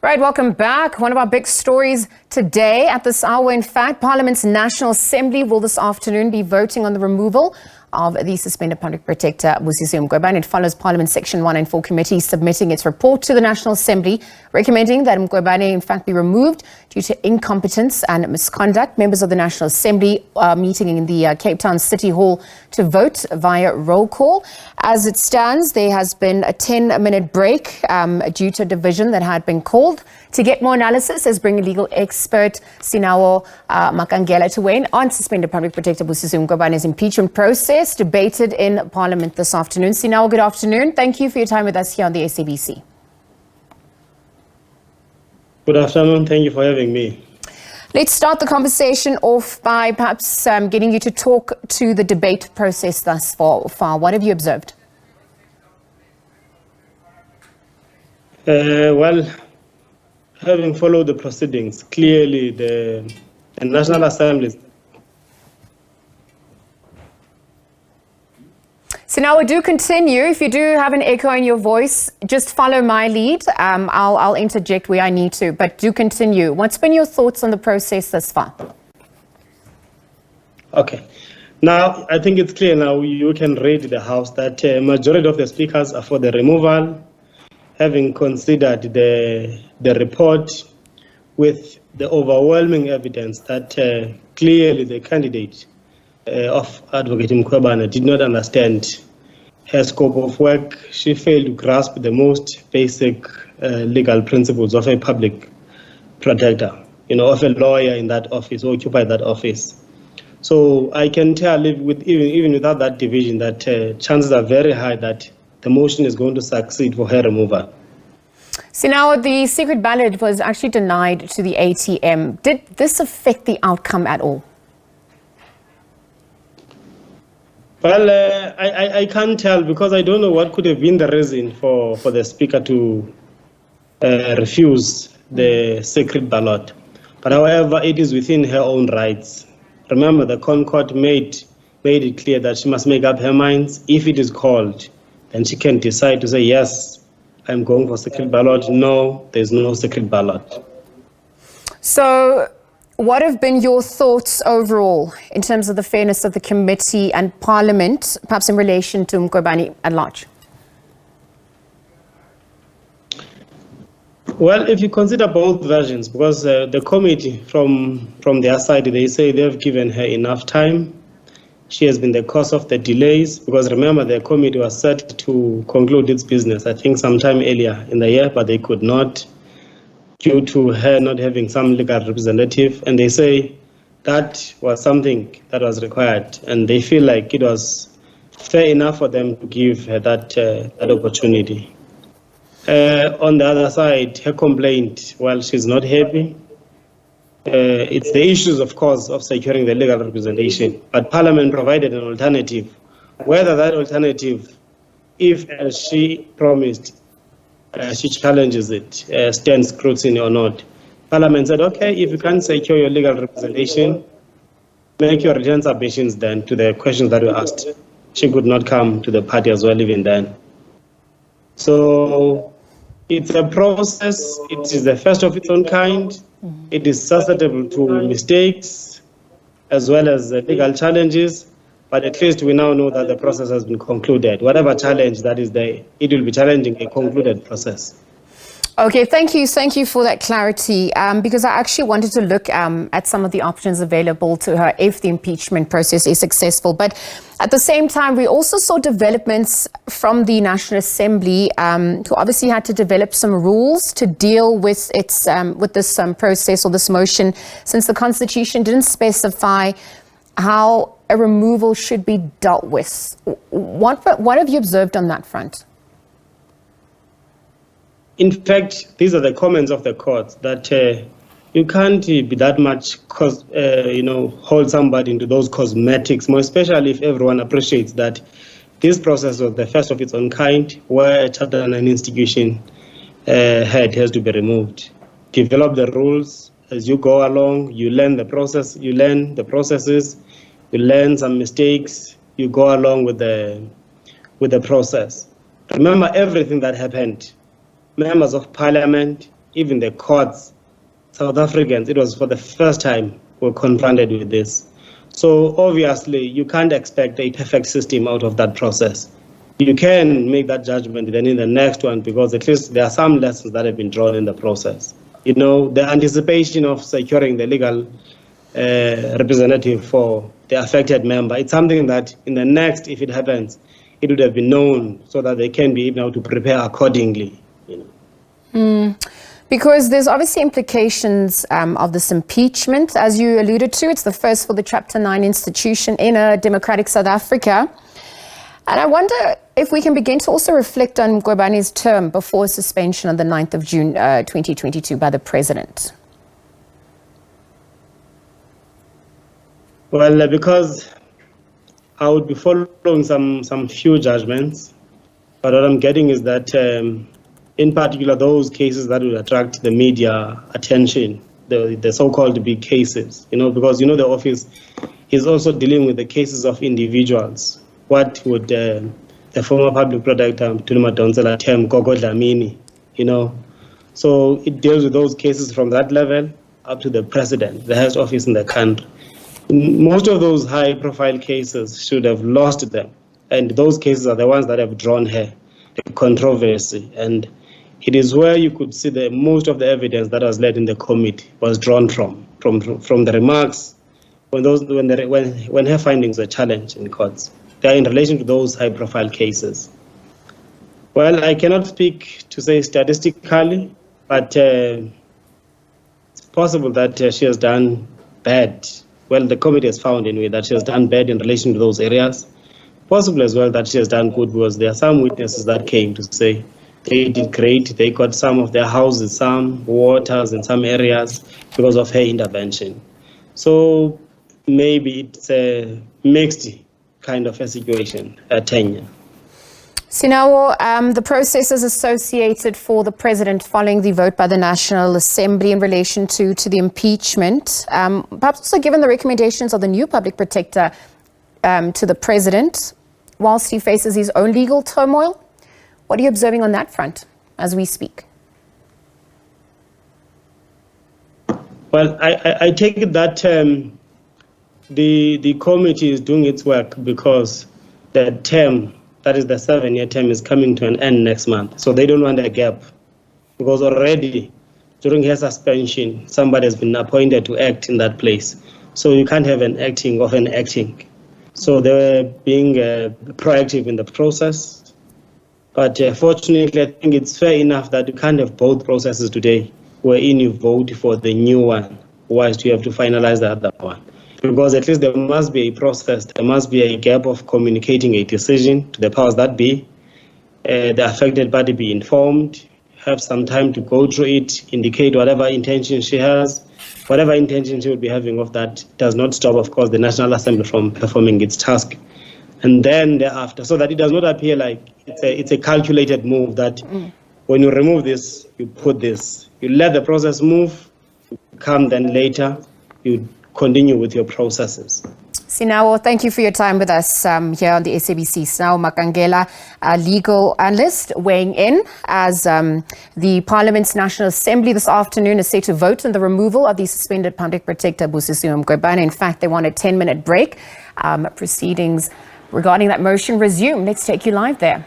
Right, welcome back. One of our big stories today at this hour, in fact, Parliament's National Assembly will this afternoon be voting on the removal of the suspended public protector Busisiwe Mkhwebane. It follows Parliament Section 1 and 4 committee submitting its report to the National Assembly, recommending that Mkhwebane in fact be removed due to incompetence and misconduct. Members of the National Assembly are meeting in the Cape Town City Hall to vote via roll call. As it stands, there has been a 10-minute break due to a division that had been called. To get more analysis, let's bring legal expert Sinawo Makhangela to weigh in on suspended public protector Busisiwe Mkhwebane's impeachment process, debated in Parliament this afternoon. Sinawo, good afternoon. Thank you for your time with us here on the SABC. Good afternoon. Thank you for having me. Let's start the conversation off by perhaps getting you to talk to the debate process thus far. What have you observed? Well, having followed the proceedings, clearly the National Assembly. So now we do continue. If you do have an echo in your voice, just follow my lead. I'll interject where I need to, but do continue. What's been your thoughts on the process thus far? Okay. Now, I think it's clear now you can read the House that a majority of the speakers are for the removal, having considered the report with the overwhelming evidence that clearly the candidate of Advocate Mkhwebane did not understand her scope of work. She failed to grasp the most basic legal principles of a public protector, of a lawyer in that office, who occupied that office. So I can tell, even without that division, that chances are very high that the motion is going to succeed for her removal. So now the secret ballot was actually denied to the ATM. Did this affect the outcome at all? Well, I can't tell because I don't know what could have been the reason for the Speaker to refuse the secret ballot. But however, it is within her own rights. Remember, the Concord made it clear that she must make up her mind. If it is called, then she can decide to say, yes, I'm going for secret ballot. No, there's no secret ballot. So what have been your thoughts overall in terms of the fairness of the committee and Parliament, perhaps in relation to Mkhwebane at large? Well, if you consider both versions, because the committee from their side, they say they've given her enough time. She has been the cause of the delays, because remember, the committee was set to conclude its business, I think sometime earlier in the year, but they could not, due to her not having some legal representative. And they say that was something that was required, and they feel like it was fair enough for them to give her that opportunity. On the other side, her complaint, well, she's not happy. It's the issues, of course, of securing the legal representation. But Parliament provided an alternative. Whether that alternative, if as she promised, she challenges it, stands scrutiny or not. Parliament said, okay, if you can't secure your legal representation, make your written submissions then to the questions that were asked. She could not come to the party as well, even then. So it's a process. It is the first of its own kind. It is susceptible to mistakes as well as legal challenges. But at least we now know that the process has been concluded. Whatever challenge that is there, it will be challenging a concluded process. Okay, thank you. Thank you for that clarity, because I actually wanted to look at some of the options available to her if the impeachment process is successful. But at the same time, we also saw developments from the National Assembly, who obviously had to develop some rules to deal with its this process or this motion, since the Constitution didn't specify how a removal should be dealt with. What have you observed on that front? In fact, these are the comments of the court that you can't be that much, hold somebody into those cosmetics, more especially if everyone appreciates that this process was the first of its own kind, where a chapter and an institution head has to be removed. Develop the rules as you go along. You learn the process. You learn the processes. You learn some mistakes. You go along with the process. Remember everything that happened. Members of Parliament even the courts, South Africans, it was for the first time were confronted with this. So obviously, you can't expect a perfect system out of that process. You can make that judgment then in the next one, because at least there are some lessons that have been drawn in the process. You know, the anticipation of securing the legal representative for the affected member, it's something that in the next, if it happens, it would have been known so that they can be able to prepare accordingly. You know. Because there's obviously implications of this impeachment. As you alluded to, it's the first for the Chapter 9 institution in a democratic South Africa. And I wonder if we can begin to also reflect on Mkhwebane's term before suspension on the 9th of June 2022 by the president. Well, because I would be following some few judgments, but what I'm getting is that in particular, those cases that would attract the media attention, the so-called big cases, you know, because, you know, the office is also dealing with the cases of individuals. What would the former public protector, Tulima Donsela, term Gogo Dlamini, you know? So it deals with those cases from that level up to the president, the highest office in the country. Most of those high-profile cases should have lost them. And those cases are the ones that have drawn her, the controversy. And it is where you could see that most of the evidence that was led in the committee was drawn from the remarks when her findings were challenged in courts. They are in relation to those high-profile cases. Well, I cannot speak to say statistically, but it's possible that she has done bad. Well, the committee has found anyway that she has done bad in relation to those areas. Possible as well that she has done good, because there are some witnesses that came to say they did great. They got some of their houses, some waters in some areas because of her intervention. So maybe it's a mixed kind of a situation, a tenure. Sinawo, the processes associated for the president following the vote by the National Assembly in relation to the impeachment, perhaps also given the recommendations of the new public protector to the president, whilst he faces his own legal turmoil. What are you observing on that front as we speak? Well, I take it that the committee is doing its work because the term, that is the 7-year term, is coming to an end next month. So they don't want a gap, because already during her suspension, somebody has been appointed to act in that place. So you can't have an acting of an acting. So they were being proactive in the process. But fortunately, I think it's fair enough that you can't have both processes today, wherein you vote for the new one, whilst you have to finalize the other one. Because at least there must be a process, there must be a gap of communicating a decision to the powers that be, the affected party be informed, have some time to go through it, indicate whatever intention she has. Whatever intention she would be having of that does not stop, of course, the National Assembly from performing its task. And then thereafter, so that it does not appear like it's a calculated move that when you remove this, you put this. You let the process move, you come then later, you continue with your processes. Sinawo, thank you for your time with us here on the SABC. Sinawo Makhangela, a legal analyst, weighing in as the Parliament's National Assembly this afternoon is set to vote on the removal of the suspended public protector Busisiwe Mkhwebane. In fact, they want a 10-minute break. Proceedings regarding that motion resume. Let's take you live there.